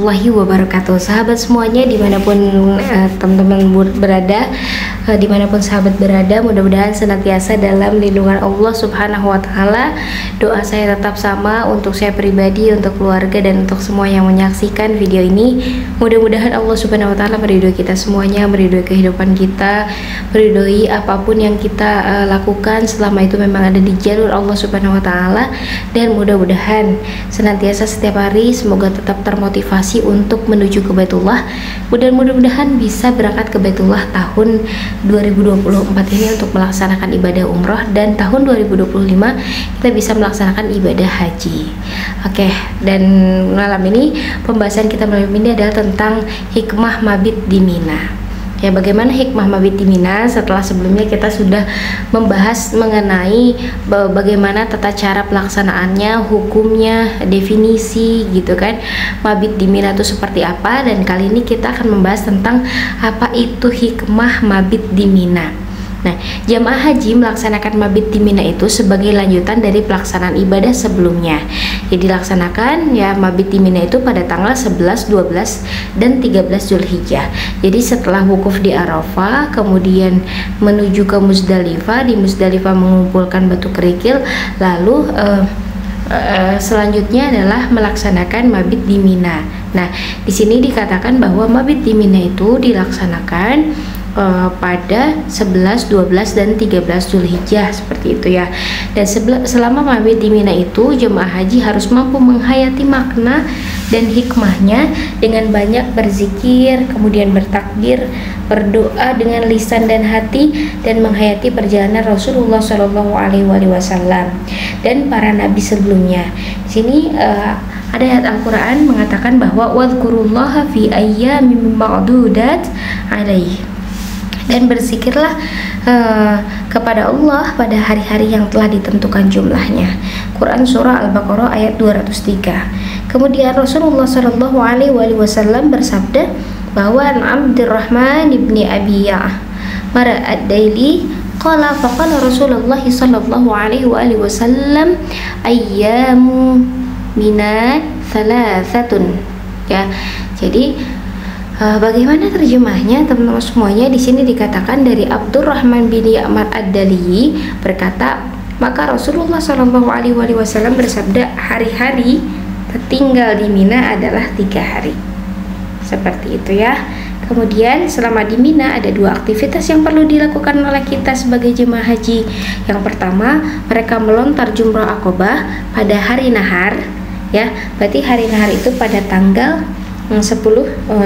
warahmatullahi wabarakatuh. Sahabat semuanya dimanapun teman-teman berada, dimanapun sahabat berada, mudah-mudahan senantiasa dalam lindungan Allah Subhanahu Wa Taala. Doa saya tetap sama untuk saya pribadi, untuk keluarga, dan untuk semua yang menyaksikan video ini. Mudah-mudahan Allah Subhanahu Wa Taala meridhoi kita semuanya, meridhoi kehidupan kita, meridhoi apapun yang kita lakukan selama itu memang ada di jalur Allah Subhanahu Wa Taala, dan mudah-mudahan senantiasa setiap hari semoga tetap termotivasi untuk menuju ke Baitullah. Mudah-mudahan bisa berangkat ke Baitullah tahun 2024 ini untuk melaksanakan ibadah umroh, dan tahun 2025 kita bisa melaksanakan ibadah haji. Oke, dan malam ini pembahasan kita malam ini adalah tentang hikmah mabit di Mina. Ya, bagaimana hikmah mabit di Mina setelah sebelumnya kita sudah membahas mengenai bagaimana tata cara pelaksanaannya, hukumnya, definisi gitu kan. Mabit di Mina itu seperti apa, dan kali ini kita akan membahas tentang apa itu hikmah mabit di Mina. Nah, jamaah haji melaksanakan mabit di Mina itu sebagai lanjutan dari pelaksanaan ibadah sebelumnya. Jadi dilaksanakan ya mabit di Mina itu pada tanggal 11, 12, dan 13 Zulhijjah. Jadi setelah wukuf di Arafah, kemudian menuju ke Muzdalifah, di Muzdalifah mengumpulkan batu kerikil, lalu selanjutnya adalah melaksanakan mabit di Mina. Nah, di sini dikatakan bahwa mabit di Mina itu dilaksanakan pada 11, 12, dan 13 Zulhijjah seperti itu ya. Dan selama mabit di Mina itu jemaah haji harus mampu menghayati makna dan hikmahnya dengan banyak berzikir, kemudian bertakbir, berdoa dengan lisan dan hati, dan menghayati perjalanan Rasulullah Shallallahu Alaihi Wasallam dan para nabi sebelumnya. Di sini ada ayat Al-Quran mengatakan bahwa wadhkurullaha fi ayyamin ma'dudat alaih, dan berzikirlah kepada Allah pada hari-hari yang telah ditentukan jumlahnya. Quran surah Al-Baqarah ayat 203. Kemudian Rasulullah Shallallahu Alaihi Wasallam bersabda bahwa Abdurrahman ibni Abi Ya'mar ad-Daili qala faqala Rasulullah Shallallahu Alaihi Wasallam ayyamu Mina thalathatun. Ya, jadi bagaimana terjemahnya teman-teman semuanya? Di sini dikatakan dari Abdurrahman bin Ya'mar ad-Dali berkata, maka Rasulullah Shallallahu Alaihi Wasallam bersabda, hari-hari tertinggal di Mina adalah 3 hari. Seperti itu ya. Kemudian selama di Mina ada 2 aktivitas yang perlu dilakukan oleh kita sebagai jemaah haji. Yang pertama, mereka melontar jumrah Aqobah pada hari nahar. Ya, berarti hari nahar itu pada tanggal 10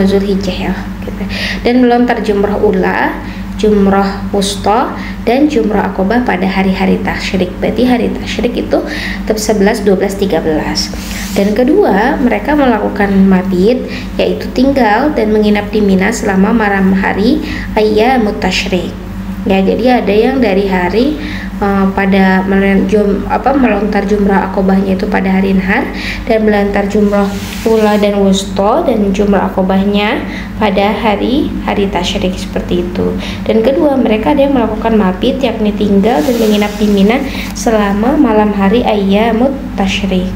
Zulhijjah ya gitu. Dan melontar jumrah ula, jumrah wusta, dan jumrah Aqobah pada hari-hari tasyrik. Berarti hari tasyrik itu tetap 11, 12, 13. Dan kedua, mereka melakukan mabit, yaitu tinggal dan menginap di Mina selama malam hari ayyamut tasyrik. Ya, jadi ada yang dari hari pada melontar jumrah Aqobahnya itu pada hari nahar, dan melontar jumrah ula dan wusta dan jumrah Aqobahnya pada hari tasyrik seperti itu. Dan kedua, mereka ada yang melakukan mabit, yakni tinggal dan menginap di Mina selama malam hari ayyamut tasyrik.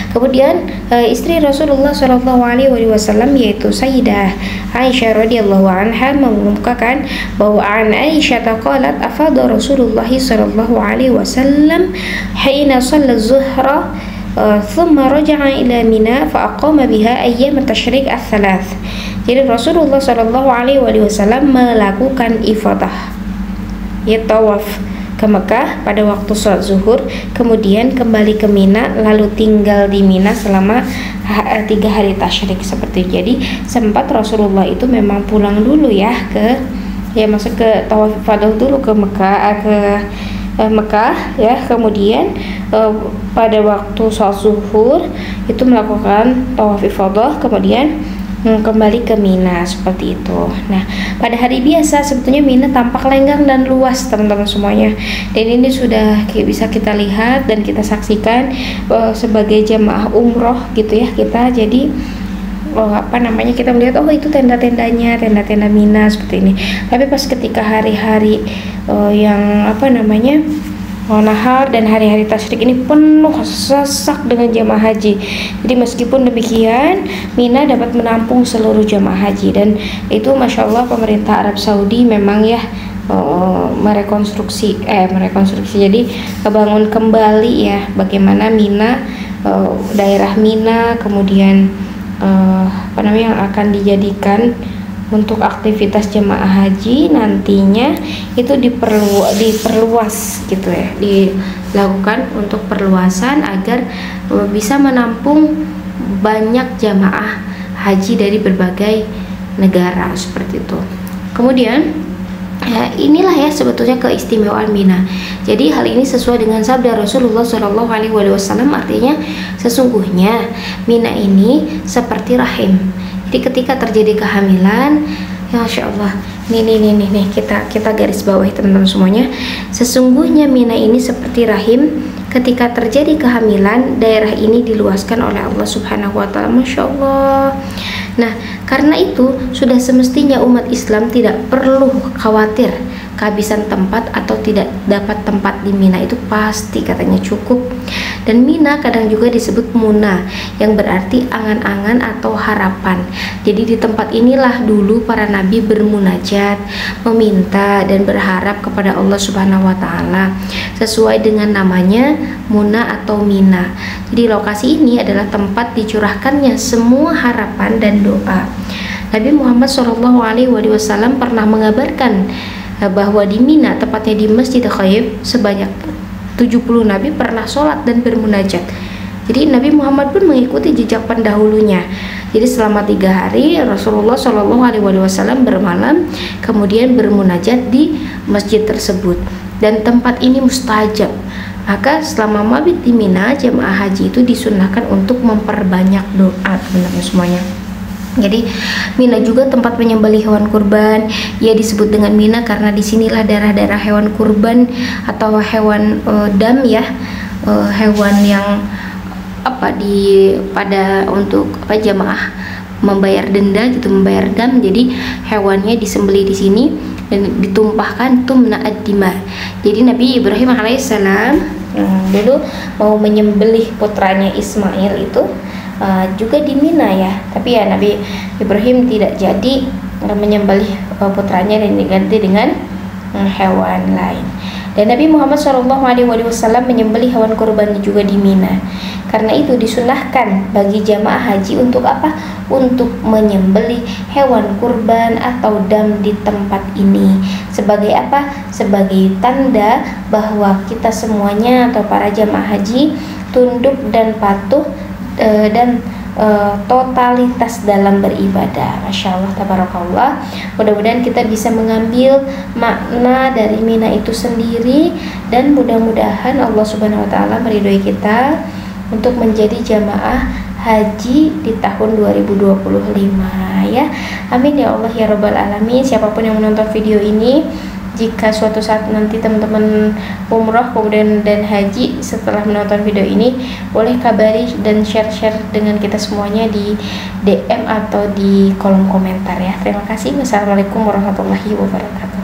Kemudian istri Rasulullah Shallallahu Alaihi Wasallam yaitu Sayyidah Aisyah radhiyallahu anha mengungkapkan bahwa an Aisyah qalat afadha Rasulullah Shallallahu Alaihi Wasallam hina shalla zuhra thumma raja'a ila Mina fa aqama biha ayyam tasyrik ats-tsalath. Jadi Rasulullah Shallallahu Alaihi Wasallam melakukan ifadah, ya tawaf ke Mekah pada waktu sholat zuhur, kemudian kembali ke Mina, lalu tinggal di Mina selama 3 hari tasyrik seperti itu. Jadi sempat Rasulullah itu memang pulang dulu ya masuk ke tawaf ifadah dulu ke Mekah ya, kemudian pada waktu sholat zuhur itu melakukan tawaf ifadah, kemudian kembali ke Mina seperti itu. Nah, pada hari biasa sebetulnya Mina tampak lenggang dan luas teman-teman semuanya, dan ini sudah bisa kita lihat dan kita saksikan sebagai jamaah umroh gitu ya kita. Jadi kita melihat itu tenda-tendanya, tenda-tenda Mina seperti ini. Tapi pas ketika hari-hari yang Nahar dan hari-hari tasyrik ini penuh sesak dengan jamaah haji. Jadi meskipun demikian, Mina dapat menampung seluruh jamaah haji, dan itu masya Allah pemerintah Arab Saudi memang ya merekonstruksi jadi kebangun kembali ya bagaimana Mina, daerah Mina, kemudian yang akan dijadikan untuk aktivitas jemaah haji nantinya itu diperluas gitu ya, dilakukan untuk perluasan agar bisa menampung banyak jamaah haji dari berbagai negara seperti itu. Kemudian ya, inilah ya sebetulnya keistimewaan Mina. Jadi hal ini sesuai dengan sabda Rasulullah SAW, artinya sesungguhnya Mina ini seperti rahim. Jadi ketika terjadi kehamilan, ya Masya Allah, nih kita garis bawahi teman-teman semuanya. Sesungguhnya Mina ini seperti rahim. Ketika terjadi kehamilan, daerah ini diluaskan oleh Allah Subhanahu wa Ta'ala. Masya Allah. Nah, karena itu sudah semestinya umat Islam tidak perlu khawatir kehabisan tempat atau tidak dapat tempat di Mina, itu pasti katanya cukup. Dan Mina kadang juga disebut Muna, yang berarti angan-angan atau harapan. Jadi di tempat inilah dulu para nabi bermunajat, meminta dan berharap kepada Allah Subhanahu wa Ta'ala sesuai dengan namanya Muna atau Mina. Jadi lokasi ini adalah tempat dicurahkannya semua harapan dan doa. Nabi Muhammad SAW pernah mengabarkan bahwa di Mina, tepatnya di Masjid Khaif, sebanyak 70 nabi pernah sholat dan bermunajat. Jadi Nabi Muhammad pun mengikuti jejak pendahulunya. Jadi selama 3 hari Rasulullah SAW bermalam, kemudian bermunajat di masjid tersebut, dan tempat ini mustajab. Maka selama mabit di Mina, jemaah haji itu disunahkan untuk memperbanyak doa, teman-teman semuanya. Jadi Mina juga tempat menyembelih hewan kurban. Ia disebut dengan Mina karena disinilah darah-darah hewan kurban atau hewan dam ya, hewan yang untuk jamaah membayar denda gitu, membayar dam. Jadi hewannya disembelih di sini dan ditumpahkan tumna ad-dima. Jadi Nabi Ibrahim alaihissalam dulu mau menyembelih putranya Ismail itu juga di Mina ya, tapi ya Nabi Ibrahim tidak jadi menyembelih putranya dan diganti dengan hewan lain. Dan Nabi Muhammad SAW menyembelih hewan kurban juga di Mina. Karena itu disunahkan bagi jamaah haji untuk apa? Untuk menyembelih hewan kurban atau dam di tempat ini. Sebagai apa? Sebagai tanda bahwa kita semuanya atau para jamaah haji tunduk dan patuh dan totalitas dalam beribadah. Masya Allah, tabarakallah. Mudah-mudahan kita bisa mengambil makna dari Mina itu sendiri, dan mudah-mudahan Allah Subhanahu wa Ta'ala meridhoi kita untuk menjadi jamaah haji di tahun 2025 ya. Amin ya Allah ya Rabbal Alamin. Siapapun yang menonton video ini, jika suatu saat nanti teman-teman umroh kemudian dan haji setelah menonton video ini, boleh kabari dan share-share dengan kita semuanya di DM atau di kolom komentar ya. Terima kasih. Wassalamualaikum warahmatullahi wabarakatuh.